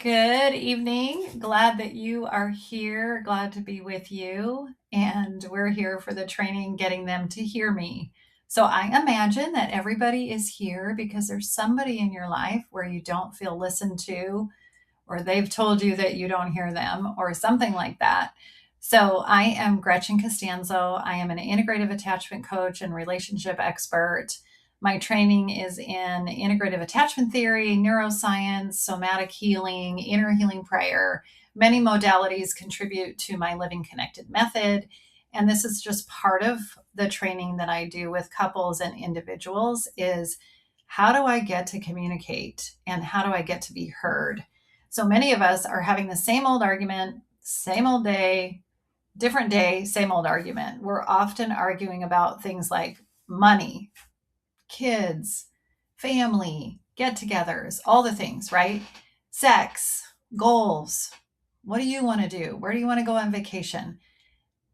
Good evening. Glad that you are here. Glad to be with you. And we're here for the training, getting them to hear me. So I imagine that everybody is here because there's somebody in your life where you don't feel listened to, or they've told you that you don't hear them, or something like that. So I am Gretchen Costanzo. I am an integrative attachment coach and relationship expert. My training is in integrative attachment theory, neuroscience, somatic healing, inner healing prayer. Many modalities contribute to my living connected method. And this is just part of the training that I do with couples and individuals is how do I get to communicate and how do I get to be heard? So many of us are having the same old argument, same old day, same old argument. We're often arguing about things like money, kids, family, get togethers, all the things, right? Sex, goals. What do you want to do? Where do you want to go on vacation?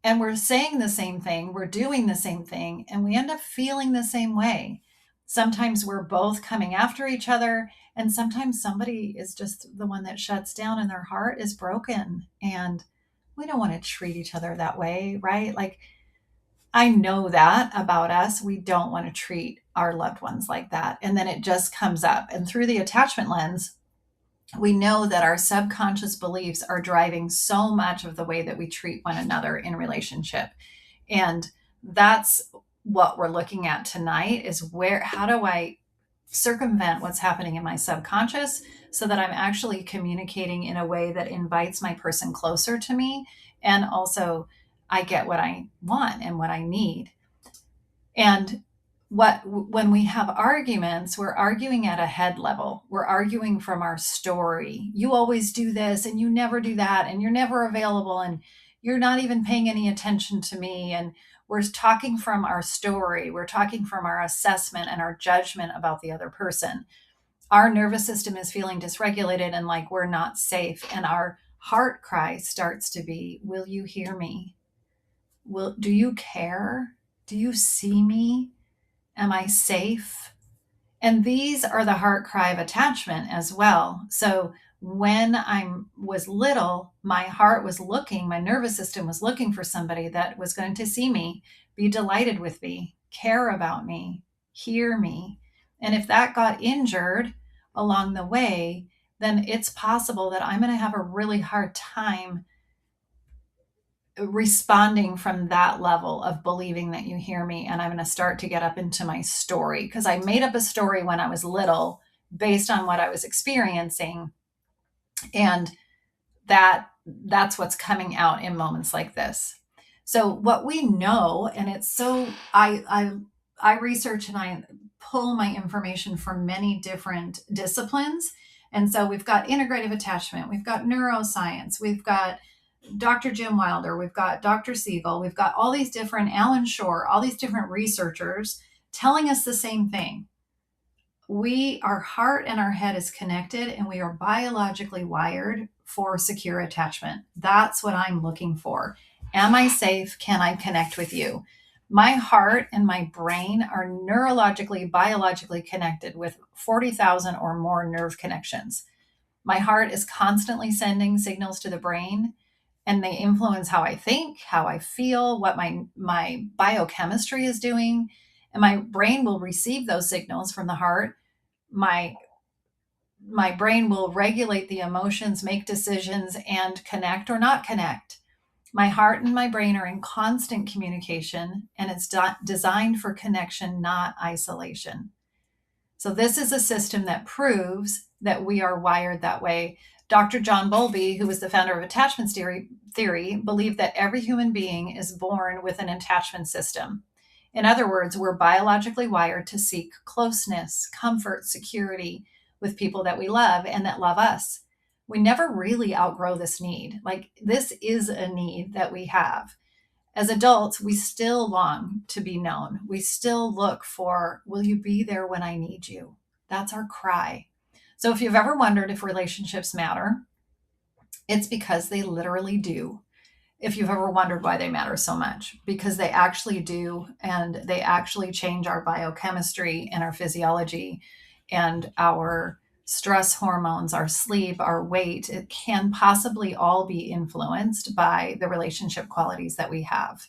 And we're saying the same thing, we're doing the same thing, and we end up feeling the same way. Sometimes we're both coming after each other, and sometimes somebody is just the one that shuts down and their heart is broken. And we don't want to treat each other that way, right? Like, I know that about us. We don't want to treat our loved ones like that. And then it just comes up. And through the attachment lens, we know that our subconscious beliefs are driving so much of the way that we treat one another in relationship. And that's what we're looking at tonight is how do I circumvent what's happening in my subconscious so that I'm actually communicating in a way that invites my person closer to me, and also I get what I want and what I need. And when we have arguments, we're arguing at a head level. We're arguing from our story. You always do this and you never do that and you're never available and you're not even paying any attention to me. And we're talking from our story. We're talking from our assessment and our judgment about the other person. Our nervous system is feeling dysregulated and like we're not safe. And our heart cry starts to be, will you hear me? Do you care? Do you see me? Am I safe? And these are the heart cry of attachment as well. So when I was little, my heart was looking, my nervous system was looking for somebody that was going to see me, be delighted with me, care about me, hear me. And if that got injured along the way, then it's possible that I'm going to have a really hard time responding from that level of believing that you hear me. And I'm going to start to get up into my story because I made up a story when I was little based on what I was experiencing. And that's what's coming out in moments like this. So what we know, and it's so I research and I pull my information from many different disciplines. And so we've got integrative attachment, we've got neuroscience, we've got Dr. Jim Wilder, we've got Dr. Siegel, we've got all these different Allan Schore, all these different researchers telling us the same thing. Our heart and our head is connected and we are biologically wired for secure attachment. That's what I'm looking for. Am I safe? Can I connect with you? My heart and my brain are neurologically, biologically connected with 40,000 or more nerve connections. My heart is constantly sending signals to the brain, and they influence how I think, how I feel, what my biochemistry is doing. And my brain will receive those signals from the heart. My brain will regulate the emotions, make decisions, and connect or not connect. My heart and my brain are in constant communication, and it's designed for connection, not isolation. So this is a system that proves that we are wired that way. Dr. John Bowlby, who was the founder of attachment theory, believed that every human being is born with an attachment system. In other words, we're biologically wired to seek closeness, comfort, security with people that we love and that love us. We never really outgrow this need. Like, this is a need that we have. As adults, we still long to be known. We still look for, will you be there when I need you? That's our cry. So if you've ever wondered if relationships matter, it's because they literally do. If you've ever wondered why they matter so much, because they actually do, and they actually change our biochemistry and our physiology and our stress hormones, our sleep, our weight, it can possibly all be influenced by the relationship qualities that we have.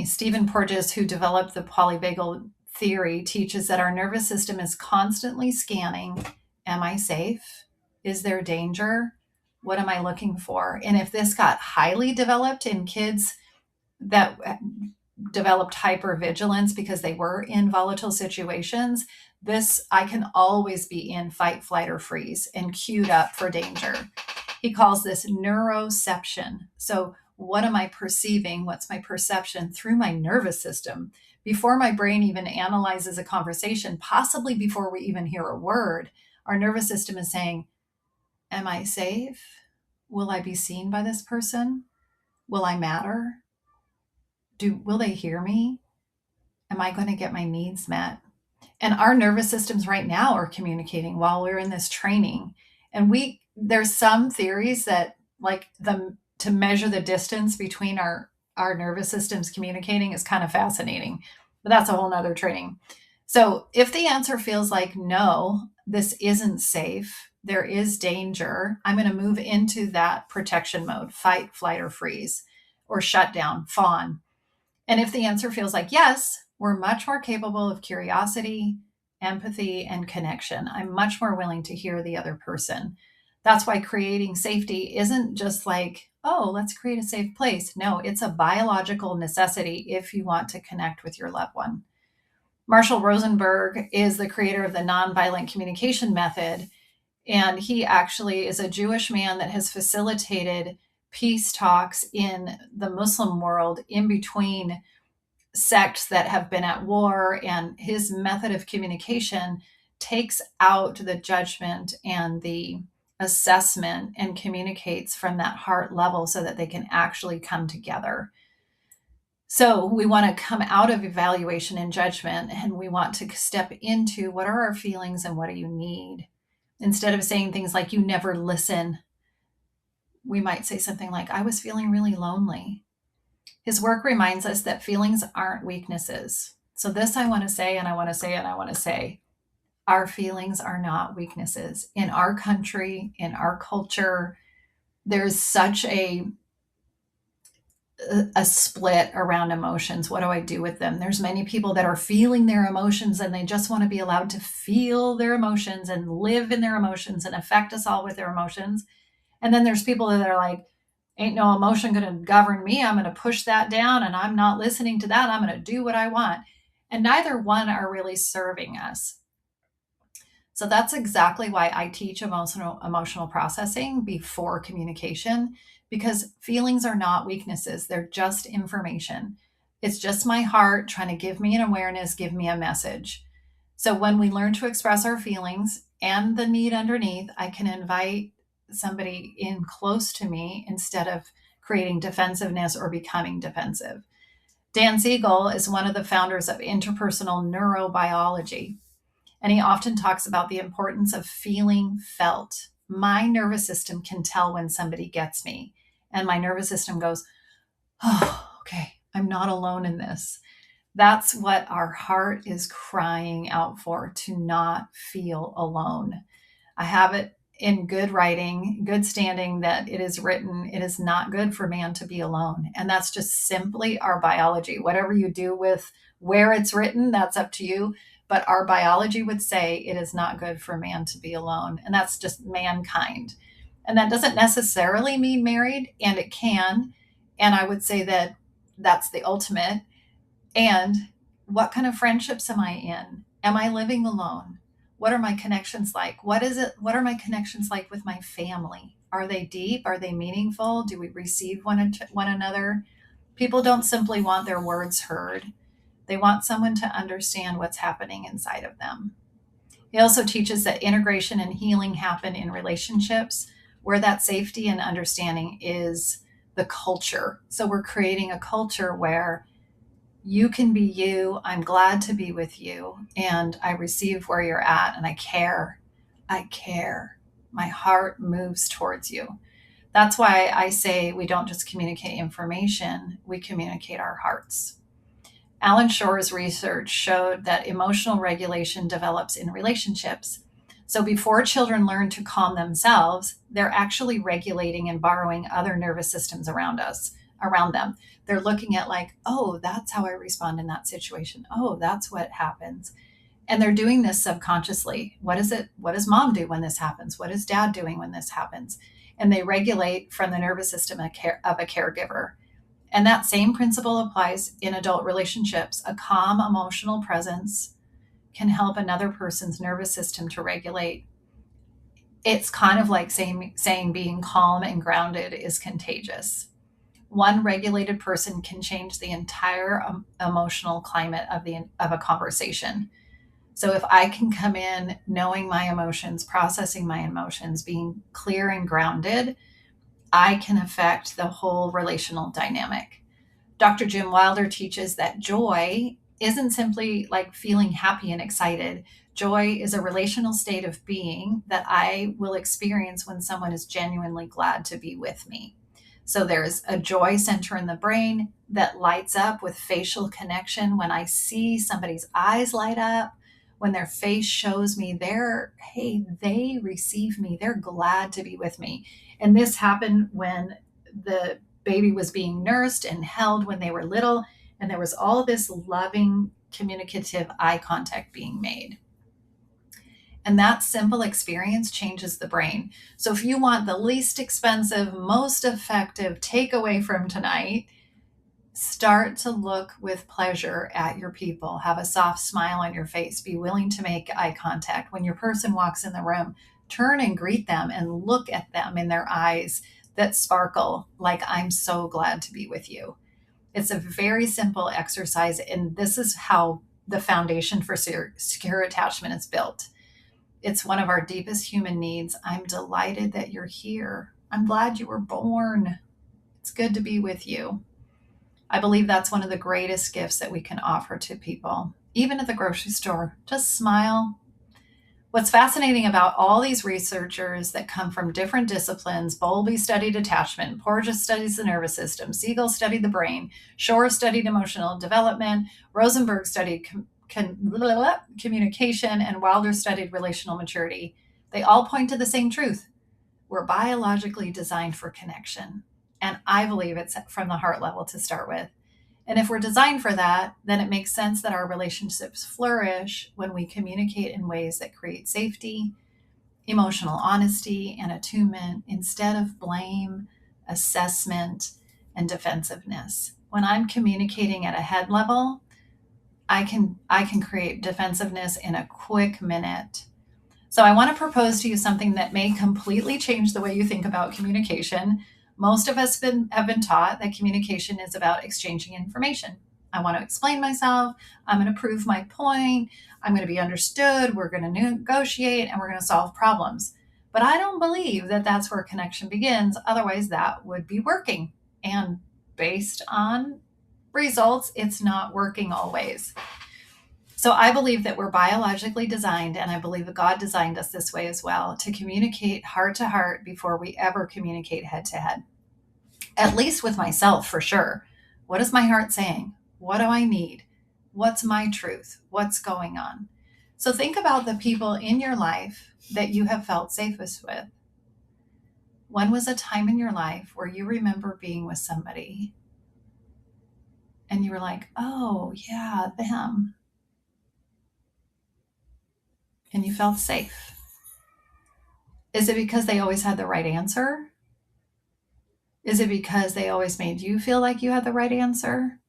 Stephen Porges, who developed the polyvagal theory, teaches that our nervous system is constantly scanning. Am I safe? Is there danger? What am I looking for? And if this got highly developed in kids that developed hypervigilance because they were in volatile situations, I can always be in fight, flight, or freeze and queued up for danger. He calls this neuroception. So what am I perceiving? What's my perception through my nervous system? Before my brain even analyzes a conversation, possibly before we even hear a word, our nervous system is saying, am I safe? Will I be seen by this person? Will I matter? Will they hear me? Am I going to get my needs met? And our nervous systems right now are communicating while we're in this training. And there's some theories that to measure the distance between our nervous systems communicating is kind of fascinating, but that's a whole nother training. So if the answer feels like, no, this isn't safe, there is danger, I'm going to move into that protection mode, fight, flight, or freeze, or shut down, fawn. And if the answer feels like yes, we're much more capable of curiosity, empathy, and connection. I'm much more willing to hear the other person. That's why creating safety isn't just like, oh, let's create a safe place. No, it's a biological necessity if you want to connect with your loved one. Marshall Rosenberg is the creator of the nonviolent communication method. And he actually is a Jewish man that has facilitated peace talks in the Muslim world in between sects that have been at war. And his method of communication takes out the judgment and the assessment and communicates from that heart level so that they can actually come together. So we want to come out of evaluation and judgment, and we want to step into what are our feelings and what do you need? Instead of saying things like, you never listen, we might say something like, I was feeling really lonely. His work reminds us that feelings aren't weaknesses. So this I want to say, and I want to say, and I want to say, our feelings are not weaknesses. In our country, in our culture, there's such a split around emotions. What do I do with them? There's many people that are feeling their emotions and they just want to be allowed to feel their emotions and live in their emotions and affect us all with their emotions. And then there's people that are like, ain't no emotion going to govern me. I'm going to push that down and I'm not listening to that. I'm going to do what I want. And neither one are really serving us. So that's exactly why I teach emotional processing before communication, because feelings are not weaknesses. They're just information. It's just my heart trying to give me an awareness, give me a message. So when we learn to express our feelings and the need underneath, I can invite somebody in close to me instead of creating defensiveness or becoming defensive. Dan Siegel is one of the founders of interpersonal neurobiology. And he often talks about the importance of feeling felt. My nervous system can tell when somebody gets me. And my nervous system goes, oh, okay, I'm not alone in this. That's what our heart is crying out for, to not feel alone. I have it in good writing, good standing, that it is written, it is not good for man to be alone. And that's just simply our biology. Whatever you do with where it's written, that's up to you. But our biology would say it is not good for man to be alone. And that's just mankind. And that doesn't necessarily mean married, and it can. And I would say that that's the ultimate. And what kind of friendships am I in? Am I living alone? What are my connections like? What are my connections like with my family? Are they deep? Are they meaningful? Do we receive one another? People don't simply want their words heard. They want someone to understand what's happening inside of them. He also teaches that integration and healing happen in relationships where that safety and understanding is the culture. So we're creating a culture where you can be you. I'm glad to be with you. And I receive where you're at. And I care. I care. My heart moves towards you. That's why I say we don't just communicate information, we communicate our hearts. Allan Schore's research showed that emotional regulation develops in relationships. So before children learn to calm themselves, they're actually regulating and borrowing other nervous systems around them. They're looking at like, oh, that's how I respond in that situation. Oh, that's what happens. And they're doing this subconsciously. What does mom do when this happens? What is dad doing when this happens? And they regulate from the nervous system of a caregiver. And that same principle applies in adult relationships. A calm emotional presence can help another person's nervous system to regulate. It's kind of like saying being calm and grounded is contagious. One regulated person can change the entire emotional climate of a conversation. So if I can come in knowing my emotions, processing my emotions, being clear and grounded, I can affect the whole relational dynamic. Dr. Jim Wilder teaches that joy isn't simply like feeling happy and excited. Joy is a relational state of being that I will experience when someone is genuinely glad to be with me. So there's a joy center in the brain that lights up with facial connection when I see somebody's eyes light up, when their face shows me they receive me, they're glad to be with me. And this happened when the baby was being nursed and held when they were little, and there was all this loving, communicative eye contact being made. And that simple experience changes the brain. So if you want the least expensive, most effective takeaway from tonight, start to look with pleasure at your people. Have a soft smile on your face. Be willing to make eye contact. When your person walks in the room, turn and greet them and look at them in their eyes that sparkle like, I'm so glad to be with you. It's a very simple exercise, and this is how the foundation for secure attachment is built. It's one of our deepest human needs. I'm delighted that you're here. I'm glad you were born. It's good to be with you. I believe that's one of the greatest gifts that we can offer to people, even at the grocery store. Just smile. What's fascinating about all these researchers that come from different disciplines, Bowlby studied attachment, Porges studies the nervous system, Siegel studied the brain, Schore studied emotional development, Rosenberg studied communication, and Wilder studied relational maturity. They all point to the same truth. We're biologically designed for connection. And I believe it's from the heart level to start with. And if we're designed for that, then it makes sense that our relationships flourish when we communicate in ways that create safety, emotional honesty, and attunement instead of blame, assessment, and defensiveness. When I'm communicating at a head level, I can create defensiveness in a quick minute. So I want to propose to you something that may completely change the way you think about communication. Most of us have been taught that communication is about exchanging information. I want to explain myself. I'm going to prove my point. I'm going to be understood. We're going to negotiate and we're going to solve problems. But I don't believe that that's where connection begins. Otherwise, that would be working. And based on results, it's not working always. So I believe that we're biologically designed, and I believe that God designed us this way as well, to communicate heart to heart before we ever communicate head to head. At least with myself, for sure. What is my heart saying? What do I need? What's my truth? What's going on? So think about the people in your life that you have felt safest with. When was a time in your life where you remember being with somebody and you were like, oh, yeah, them? And you felt safe. Is it because they always had the right answer? Is it because they always made you feel like you had the right answer?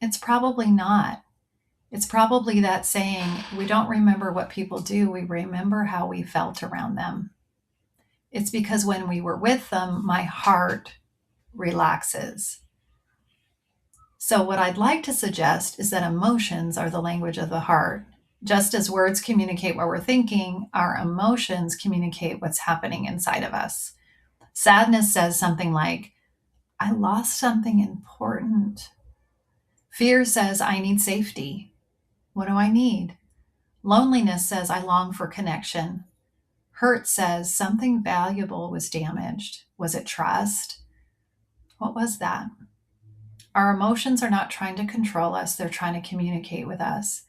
It's probably not. It's probably that saying, we don't remember what people do, we remember how we felt around them. It's because when we were with them, my heart relaxes. So, what I'd like to suggest is that emotions are the language of the heart. Just as words communicate what we're thinking, our emotions communicate what's happening inside of us. Sadness says something like, I lost something important. Fear says, I need safety. What do I need? Loneliness says, I long for connection. Hurt says, something valuable was damaged. Was it trust? What was that? Our emotions are not trying to control us, they're trying to communicate with us.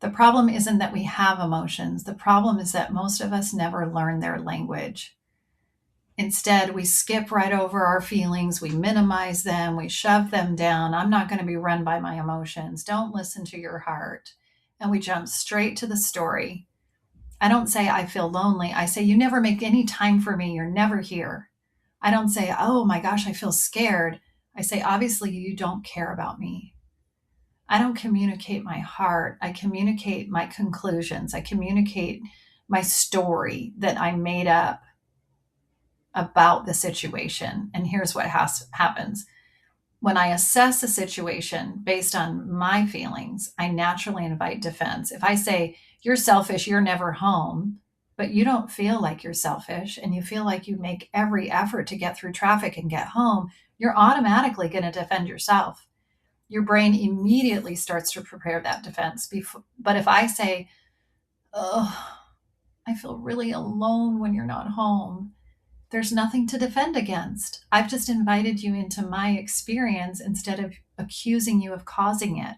The problem isn't that we have emotions. The problem is that most of us never learn their language. Instead, we skip right over our feelings, we minimize them, we shove them down. I'm not going to be run by my emotions. Don't listen to your heart. And we jump straight to the story. I don't say, I feel lonely. I say, you never make any time for me. You're never here. I don't say, oh my gosh, I feel scared. I say, obviously, you don't care about me. I don't communicate my heart. I communicate my conclusions. I communicate my story that I made up about the situation. And here's what happens. When I assess a situation based on my feelings, I naturally invite defense. If I say, you're selfish, you're never home, but you don't feel like you're selfish and you feel like you make every effort to get through traffic and get home, you're automatically going to defend yourself. Your brain immediately starts to prepare that defense. But if I say, oh, I feel really alone when you're not home, there's nothing to defend against. I've just invited you into my experience instead of accusing you of causing it.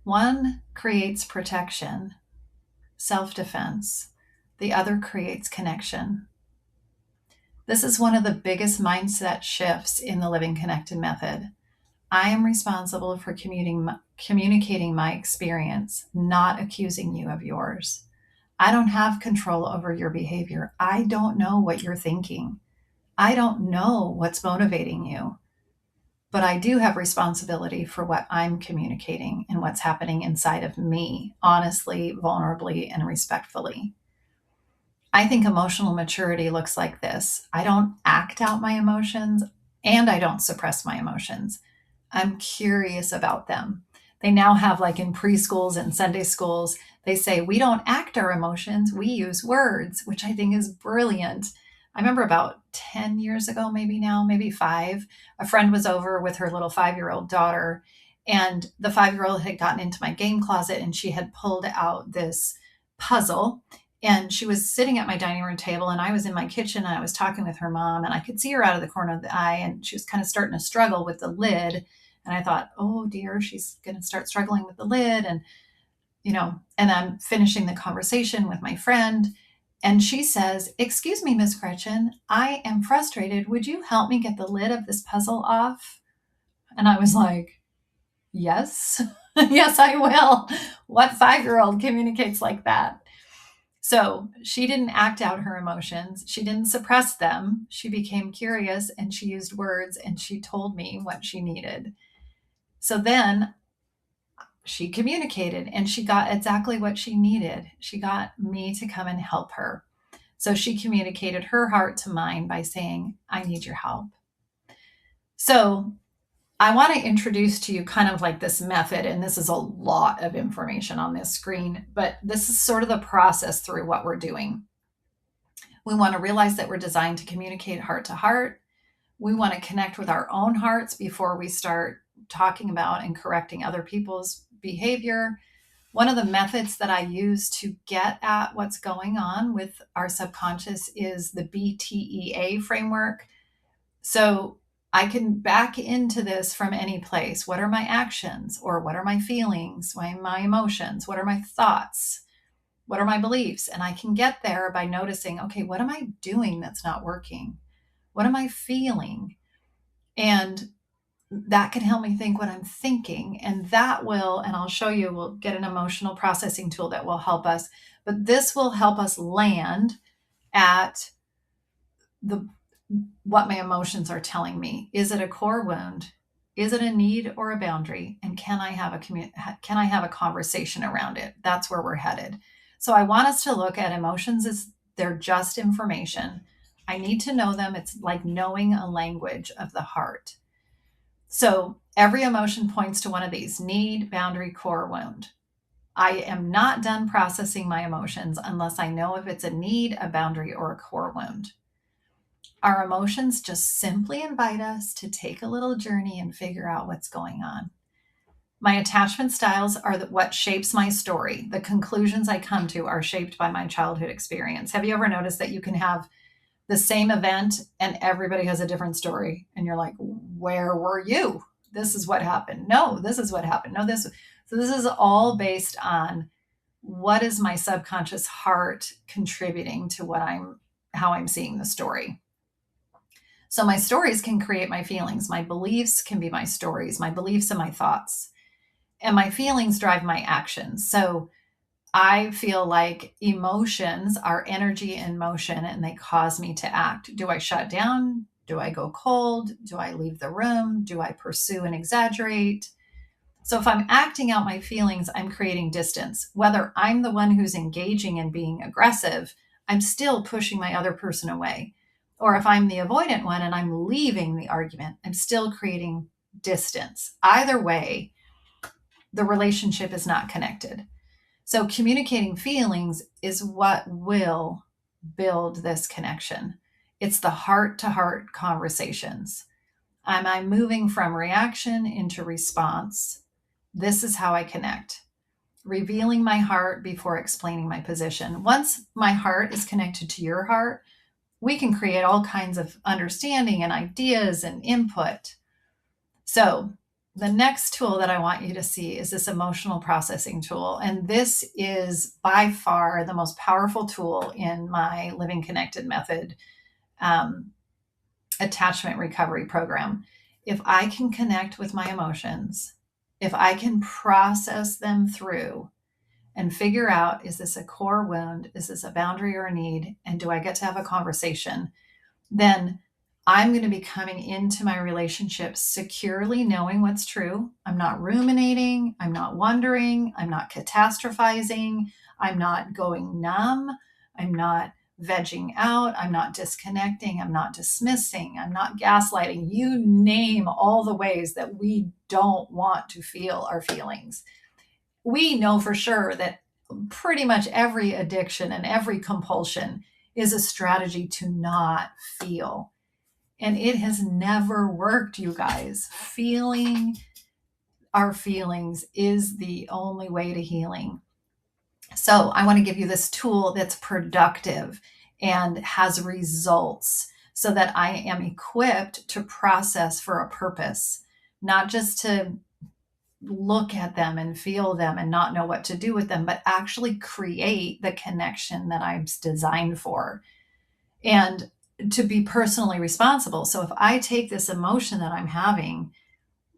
One creates protection, self-defense. The other creates connection. This is one of the biggest mindset shifts in the Living Connected method. I am responsible for communicating my experience, not accusing you of yours. I don't have control over your behavior. I don't know what you're thinking. I don't know what's motivating you. But I do have responsibility for what I'm communicating and what's happening inside of me, honestly, vulnerably, and respectfully. I think emotional maturity looks like this. I don't act out my emotions and I don't suppress my emotions. I'm curious about them. They now have, like in preschools and Sunday schools, they say we don't act our emotions, we use words, which I think is brilliant. I remember about 10 years ago, maybe now, maybe 5, a friend was over with her little 5-year-old daughter, and the 5-year-old had gotten into my game closet and she had pulled out this puzzle. And she was sitting at my dining room table, and I was in my kitchen and I was talking with her mom, and I could see her out of the corner of the eye, and she was kind of starting to struggle with the lid. And I thought, oh dear, she's going to start struggling with the lid. And, and I'm finishing the conversation with my friend. And she says, excuse me, Miss Gretchen, I am frustrated. Would you help me get the lid of this puzzle off? And I was like, yes, yes, I will. What 5-year-old communicates like that? So she didn't act out her emotions. She didn't suppress them. She became curious and she used words and she told me what she needed. So then she communicated and she got exactly what she needed. She got me to come and help her. So she communicated her heart to mine by saying, I need your help. So I want to introduce to you kind of like this method, and this is a lot of information on this screen, but this is sort of the process through what we're doing. We want to realize that we're designed to communicate heart to heart. We want to connect with our own hearts before we start talking about and correcting other people's behavior. One of the methods that I use to get at what's going on with our subconscious is the BTEA framework. So I can back into this from any place. What are my actions? Or what are my feelings? My emotions? What are my thoughts? What are my beliefs? And I can get there by noticing, okay, what am I doing that's not working? What am I feeling? And that can help me think what I'm thinking. And that will, and I'll show you, we'll get an emotional processing tool that will help us. But this will help us land at what my emotions are telling me. Is it a core wound? Is it a need or a boundary? And can I have a conversation around it? That's where we're headed. So I want us to look at emotions as they're just information. I need to know them. It's like knowing a language of the heart. So every emotion points to one of these: need, boundary, core, wound. I am not done processing my emotions unless I know if it's a need, a boundary, or a core wound. Our emotions just simply invite us to take a little journey and figure out what's going on. My attachment styles are what shapes my story. The conclusions I come to are shaped by my childhood experience. Have you ever noticed that you can have the same event and everybody has a different story. And you're like, where were you? This is what happened. No, this is what happened. No, this. So this is all based on what is my subconscious heart contributing to how I'm seeing the story. So my stories can create my feelings. My beliefs can be my stories, my beliefs and my thoughts. And my feelings drive my actions. So I feel like emotions are energy in motion and they cause me to act. Do I shut down? Do I go cold? Do I leave the room? Do I pursue and exaggerate? So if I'm acting out my feelings, I'm creating distance. Whether I'm the one who's engaging and being aggressive, I'm still pushing my other person away. Or if I'm the avoidant one and I'm leaving the argument, I'm still creating distance. Either way, the relationship is not connected. So communicating feelings is what will build this connection. It's the heart to heart conversations. Am I moving from reaction into response? This is how I connect. Revealing my heart before explaining my position. Once my heart is connected to your heart, we can create all kinds of understanding and ideas and input. So, the next tool that I want you to see is this emotional processing tool. And this is by far the most powerful tool in my Living Connected Method um, attachment recovery program. If I can connect with my emotions, if I can process them through and figure out, is this a core wound? Is this a boundary or a need? And do I get to have a conversation? Then I'm going to be coming into my relationship securely knowing what's true. I'm not ruminating. I'm not wondering. I'm not catastrophizing. I'm not going numb. I'm not vegging out. I'm not disconnecting. I'm not dismissing. I'm not gaslighting. You name all the ways that we don't want to feel our feelings. We know for sure that pretty much every addiction and every compulsion is a strategy to not feel. And it has never worked, you guys. Feeling our feelings is the only way to healing. So I want to give you this tool that's productive and has results so that I am equipped to process for a purpose, not just to look at them and feel them and not know what to do with them, but actually create the connection that I'm designed for and to be personally responsible. So if I take this emotion that I'm having,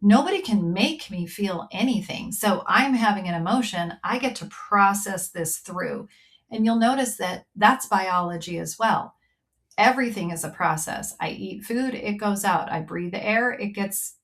nobody can make me feel anything. So I'm having an emotion, I get to process this through. And you'll notice that that's biology as well. Everything is a process. I eat food, it goes out. I breathe the air, it gets,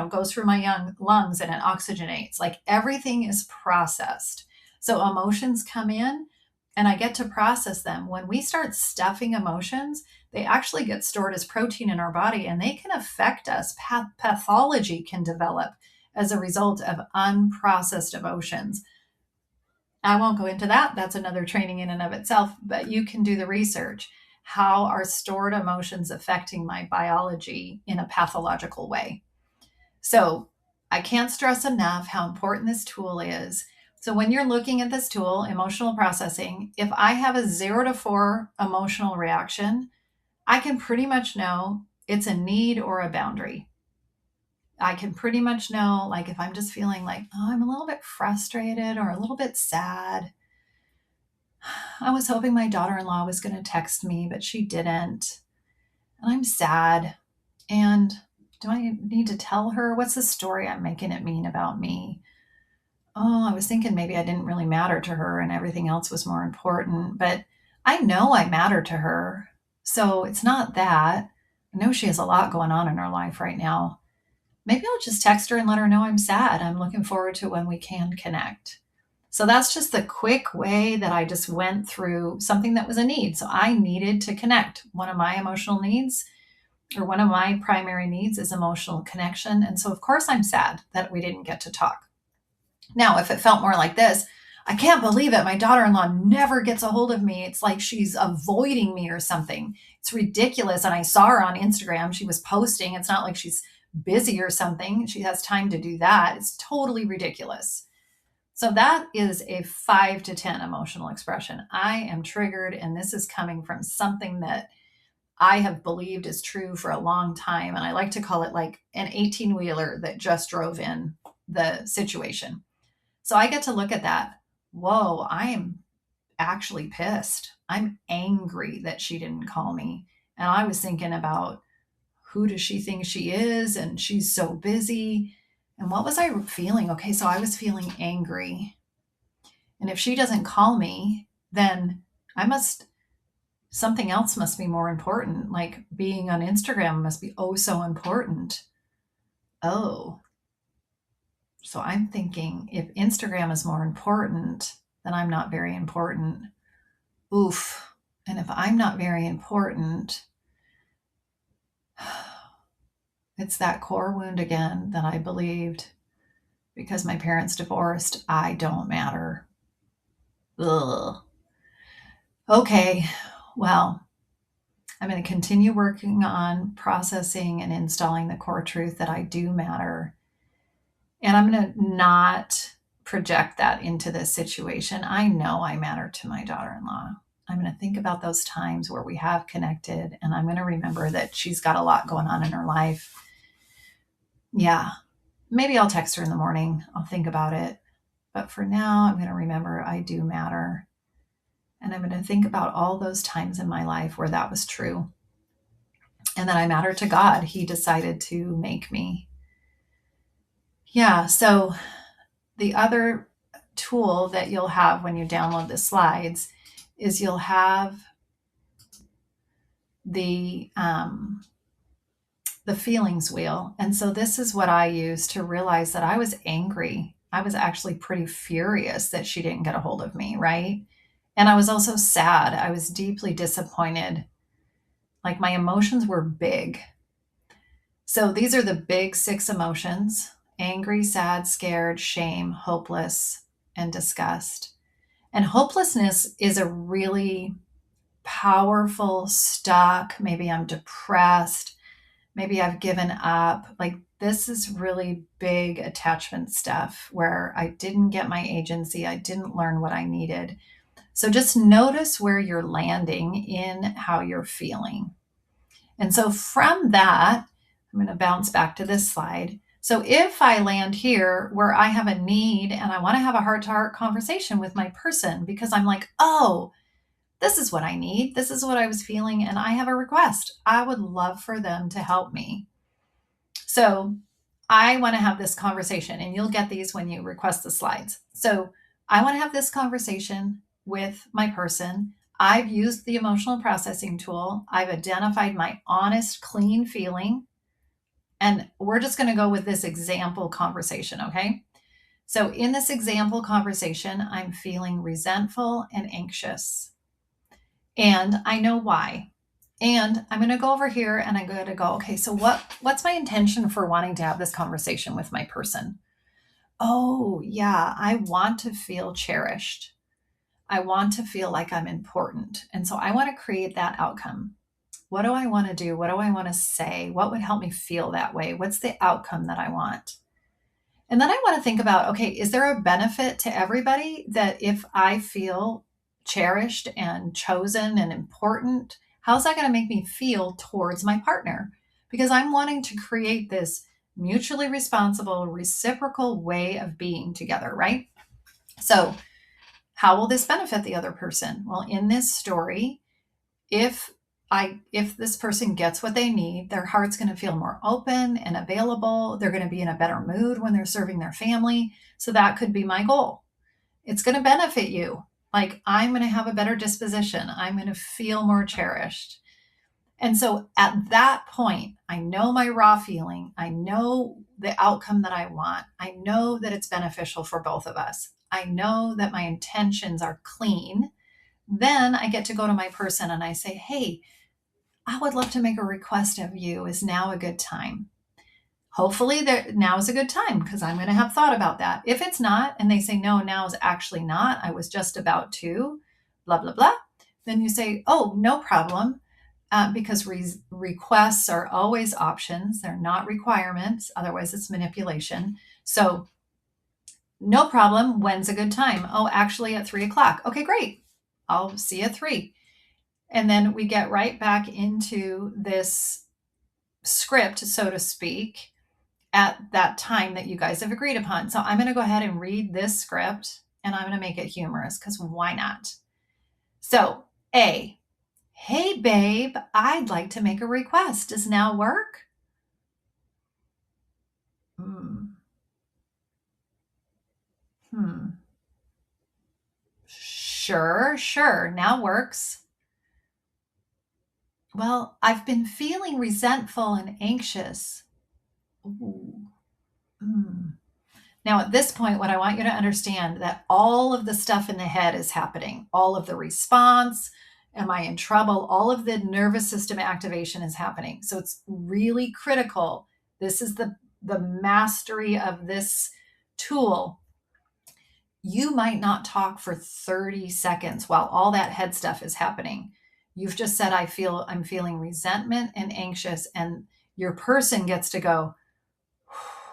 goes through my young lungs and it oxygenates. Like everything is processed. So emotions come in and I get to process them. When we start stuffing emotions, they actually get stored as protein in our body and they can affect us. Pathology can develop as a result of unprocessed emotions. I won't go into that. That's another training in and of itself, but you can do the research. How are stored emotions affecting my biology in a pathological way? So I can't stress enough how important this tool is. So when you're looking at this tool, emotional processing, if I have a 0 to 4 emotional reaction, I can pretty much know it's a need or a boundary. I can pretty much know, like, if I'm just feeling like, oh, I'm a little bit frustrated or a little bit sad. I was hoping my daughter in law was going to text me, but she didn't. And I'm sad. And do I need to tell her? What's the story I'm making it mean about me? Oh, I was thinking maybe I didn't really matter to her and everything else was more important. But I know I matter to her. So it's not that. I know she has a lot going on in her life right now. Maybe I'll just text her and let her know I'm sad. I'm looking forward to when we can connect. So that's just the quick way that I just went through something that was a need. So I needed to connect. One of my emotional needs, or one of my primary needs, is emotional connection. And so, of course, I'm sad that we didn't get to talk. Now, if it felt more like this, I can't believe it. My daughter in law never gets a hold of me. It's like she's avoiding me or something. It's ridiculous. And I saw her on Instagram. She was posting. It's not like she's busy or something. She has time to do that. It's totally ridiculous. So that is a 5 to 10 emotional expression. I am triggered, and this is coming from something that I have believed is true for a long time. And I like to call it like an 18-wheeler that just drove in the situation. So I get to look at that. Whoa, I am actually pissed. I'm angry that she didn't call me. And I was thinking about, who does she think she is? And she's so busy. And what was I feeling? Okay, so I was feeling angry. And if she doesn't call me, then I must, something else must be more important. Like being on Instagram must be oh so important. Oh, so I'm thinking if Instagram is more important, then I'm not very important. Oof. And if I'm not very important, it's that core wound again that I believed because my parents divorced, I don't matter. Ugh. Okay, well, I'm going to continue working on processing and installing the core truth that I do matter. And I'm going to not project that into this situation. I know I matter to my daughter in law. I'm going to think about those times where we have connected, and I'm going to remember that she's got a lot going on in her life. Yeah, maybe I'll text her in the morning. I'll think about it. But for now, I'm going to remember I do matter. And I'm going to think about all those times in my life where that was true. And that I matter to God. He decided to make me. Yeah, so the other tool that you'll have when you download the slides is you'll have the feelings wheel. And so this is what I use to realize that I was angry. I was actually pretty furious that she didn't get a hold of me, right? And I was also sad. I was deeply disappointed. Like my emotions were big. So these are the big 6 emotions: angry, sad, scared, shame, hopeless, and disgust. And hopelessness is a really powerful, stuck. Maybe I'm depressed. Maybe I've given up. Like this is really big attachment stuff where I didn't get my agency. I didn't learn what I needed. So just notice where you're landing in how you're feeling. And so from that, I'm going to bounce back to this slide. So if I land here where I have a need and I want to have a heart to heart conversation with my person because I'm like, oh, this is what I need. This is what I was feeling. And I have a request. I would love for them to help me. So I want to have this conversation, and you'll get these when you request the slides. So I want to have this conversation with my person. I've used the emotional processing tool. I've identified my honest, clean feeling. And we're just going to go with this example conversation, okay? So in this example conversation, I'm feeling resentful and anxious. And I know why. And I'm going to go over here and I'm going to go, okay, so what's my intention for wanting to have this conversation with my person? Oh, yeah, I want to feel cherished. I want to feel like I'm important. And so I want to create that outcome. What do I want to do? What do I want to say? What would help me feel that way? What's the outcome that I want? And then I want to think about, okay, is there a benefit to everybody that if I feel cherished and chosen and important, how's that going to make me feel towards my partner? Because I'm wanting to create this mutually responsible, reciprocal way of being together, right? So, how will this benefit the other person? Well, in this story, if this person gets what they need, their heart's going to feel more open and available. They're going to be in a better mood when they're serving their family. So that could be my goal. It's going to benefit you. Like I'm going to have a better disposition. I'm going to feel more cherished. And so at that point, I know my raw feeling. I know the outcome that I want. I know that it's beneficial for both of us. I know that my intentions are clean. Then I get to go to my person and I say, hey, I would love to make a request of you. Is now a good time? Hopefully now is a good time because I'm going to have thought about that. If it's not, and they say, no, now is actually not, I was just about to, blah, blah, blah. Then you say, oh, no problem. Because requests are always options. They're not requirements. Otherwise it's manipulation. So no problem. When's a good time? Oh, actually at 3:00. Okay, great. I'll see you at 3. And then we get right back into this script, so to speak, at that time that you guys have agreed upon. So I'm going to go ahead and read this script and I'm going to make it humorous because why not? So, A, hey babe, I'd like to make a request. Does now work? Hmm. Hmm. Sure. Now works. Well, I've been feeling resentful and anxious. Ooh. Hmm. Now, at this point, what I want you to understand that all of the stuff in the head is happening. All of the response, am I in trouble? All of the nervous system activation is happening. So it's really critical. This is the mastery of this tool. You might not talk for 30 seconds while all that head stuff is happening. You've just said I'm feeling resentment and anxious, and your person gets to go,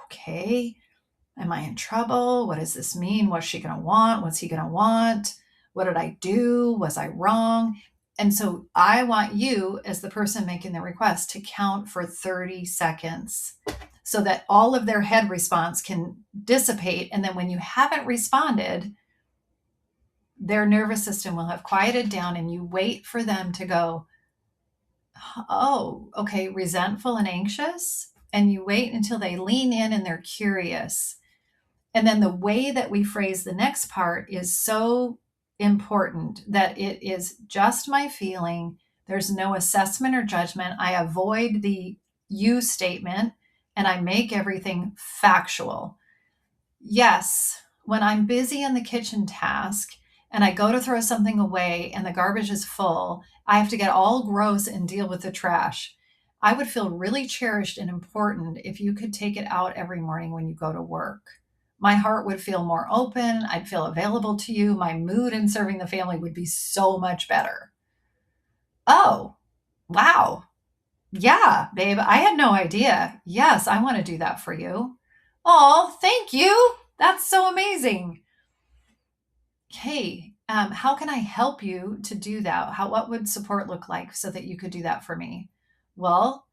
okay, am I in trouble? What does this mean? What's she going to want? What's he going to want? What did I do? Was I wrong? And so I want you, as the person making the request, to count for 30 seconds so that all of their head response can dissipate. And then when you haven't responded, their nervous system will have quieted down and you wait for them to go, oh, okay, resentful and anxious. And you wait until they lean in and they're curious. And then the way that we phrase the next part is so important that it is just my feeling. There's no assessment or judgment. I avoid the you statement and I make everything factual. Yes, when I'm busy in the kitchen task and I go to throw something away and the garbage is full, I have to get all gross and deal with the trash. I would feel really cherished and important if you could take it out every morning when you go to work. My heart would feel more open. I'd feel available to you. My mood in serving the family would be so much better. Oh, wow. Yeah, babe, I had no idea. Yes, I want to do that for you. Oh, thank you. That's so amazing. Hey, how can I help you to do that? What would support look like so that you could do that for me? Well,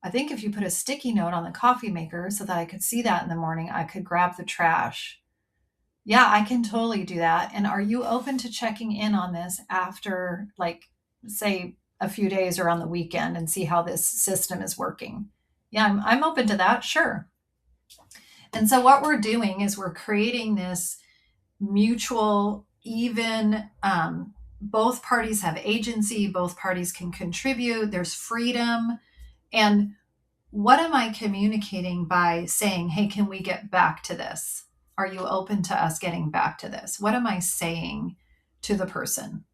I think if you put a sticky note on the coffee maker so that I could see that in the morning, I could grab the trash. Yeah, I can totally do that. And are you open to checking in on this after, like, say, a few days or on the weekend and see how this system is working? Yeah, I'm open to that. Sure. And so what we're doing is we're creating this mutual, even, both parties have agency, both parties can contribute, there's freedom. And what am I communicating by saying, hey, can we get back to this? Are you open to us getting back to this? What am I saying to the person?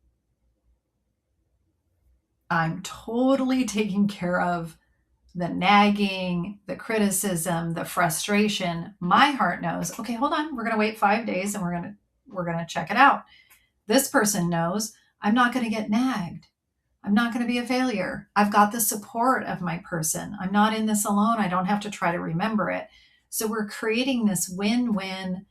I'm totally taking care of the nagging, the criticism, the frustration. My heart knows, okay, hold on, we're going to wait 5 days and we're going to check it out. This person knows I'm not going to get nagged. I'm not going to be a failure. I've got the support of my person. I'm not in this alone. I don't have to try to remember it. So we're creating this win-win,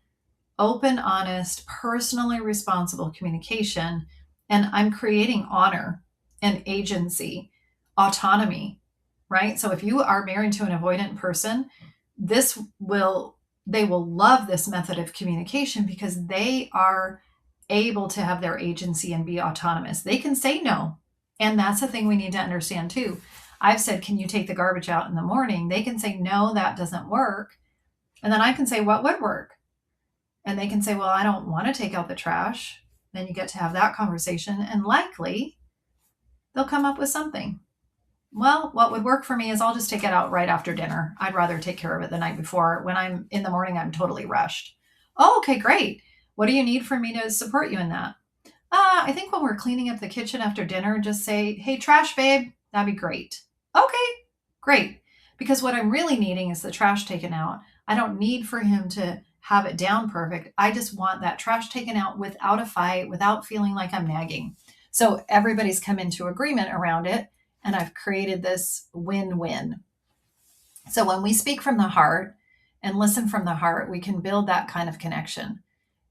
open, honest, personally responsible communication. And I'm creating honor and agency, autonomy, right? So if you are married to an avoidant person, this will, they will love this method of communication because they are able to have their agency and be autonomous. They can say no. And that's the thing we need to understand too. I've said, can you take the garbage out in the morning? They can say, no, that doesn't work. And then I can say, what would work? And they can say, well, I don't want to take out the trash. Then you get to have that conversation. And likely they'll come up with something. Well, what would work for me is I'll just take it out right after dinner. I'd rather take care of it the night before. When I'm in the morning, I'm totally rushed. Oh, okay, great. What do you need for me to support you in that? I think when we're cleaning up the kitchen after dinner, just say, hey, trash babe, that'd be great. Okay, great. Because what I'm really needing is the trash taken out. I don't need for him to have it down perfect. I just want that trash taken out without a fight, without feeling like I'm nagging. So everybody's come into agreement around it, and I've created this win-win. So when we speak from the heart and listen from the heart, we can build that kind of connection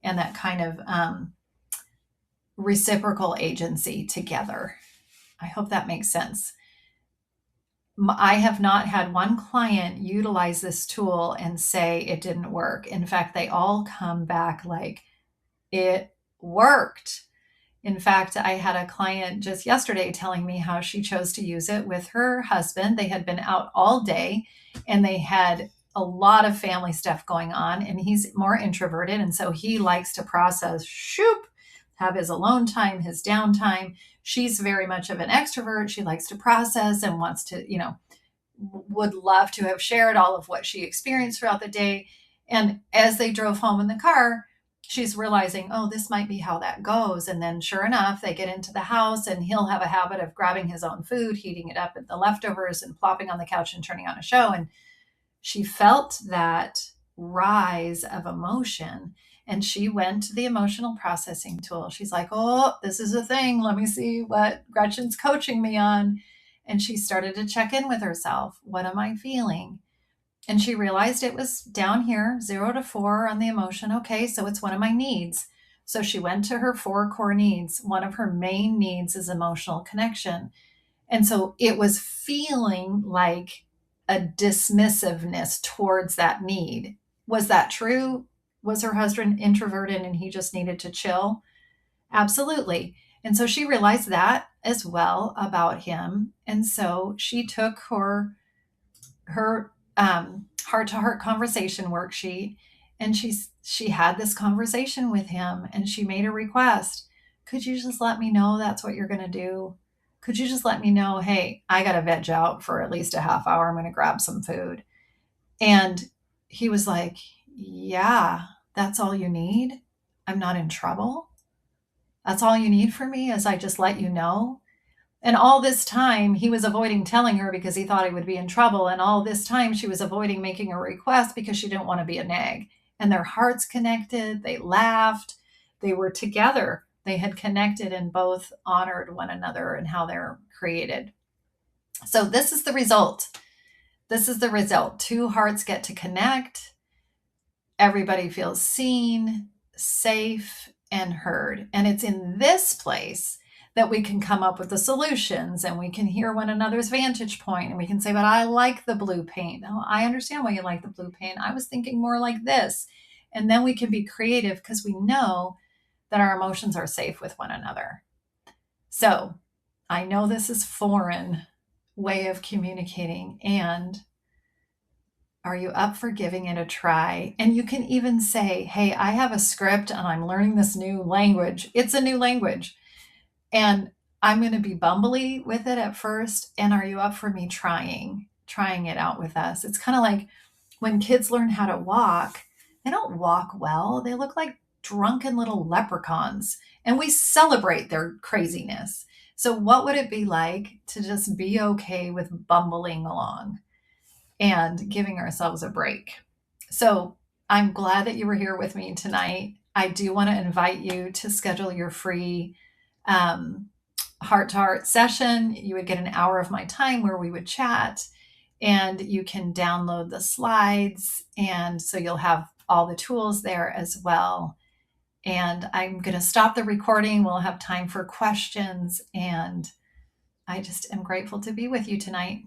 and that kind of reciprocal agency together. I hope that makes sense. I have not had one client utilize this tool and say it didn't work. In fact, they all come back like it worked. In fact, I had a client just yesterday telling me how she chose to use it with her husband. They had been out all day and they had a lot of family stuff going on, and he's more introverted. And so he likes to process, shoop, have his alone time, his downtime. She's very much of an extrovert. She likes to process and wants to, would love to have shared all of what she experienced throughout the day. And as they drove home in the car, she's realizing, oh, this might be how that goes. And then sure enough, they get into the house and he'll have a habit of grabbing his own food, heating it up at the leftovers and plopping on the couch and turning on a show. And she felt that rise of emotion and she went to the emotional processing tool. She's like, oh, this is a thing. Let me see what Gretchen's coaching me on. And she started to check in with herself. What am I feeling? And she realized it was down here, 0 to 4 on the emotion. Okay, so it's one of my needs. So she went to her 4 core needs. One of her main needs is emotional connection. And so it was feeling like a dismissiveness towards that need. Was that true? Was her husband introverted and he just needed to chill? Absolutely. And so she realized that as well about him. And so she took her heart to heart conversation worksheet and she had this conversation with him and she made a request. Could you just let me know that's what you're going to do? Could you just let me know, hey, I got to veg out for at least a half hour. I'm going to grab some food. And he was like, yeah, that's all you need. I'm not in trouble. That's all you need from me is I just let you know. And all this time, he was avoiding telling her because he thought he would be in trouble. And all this time, she was avoiding making a request because she didn't want to be a nag. And their hearts connected. They laughed. They were together. They had connected and both honored one another and how they're created. So this is the result. This is the result. 2 hearts get to connect. Everybody feels seen, safe, and heard. And it's in this place that we can come up with the solutions and we can hear one another's vantage point and we can say, but I like the blue paint. Oh, I understand why you like the blue paint. I was thinking more like this. And then we can be creative because we know that our emotions are safe with one another. So I know this is foreign way of communicating, and are you up for giving it a try? And you can even say, hey, I have a script and I'm learning this new language. It's a new language. And I'm going to be bumbly with it at first. And are you up for me trying it out with us? It's kind of like when kids learn how to walk, they don't walk well. They look like drunken little leprechauns. And we celebrate their craziness. So what would it be like to just be okay with bumbling along and giving ourselves a break? So I'm glad that you were here with me tonight. I do want to invite you to schedule your free heart to heart session. You would get an hour of my time where we would chat, and you can download the slides. And so you'll have all the tools there as well. And I'm going to stop the recording. We'll have time for questions. And I just am grateful to be with you tonight.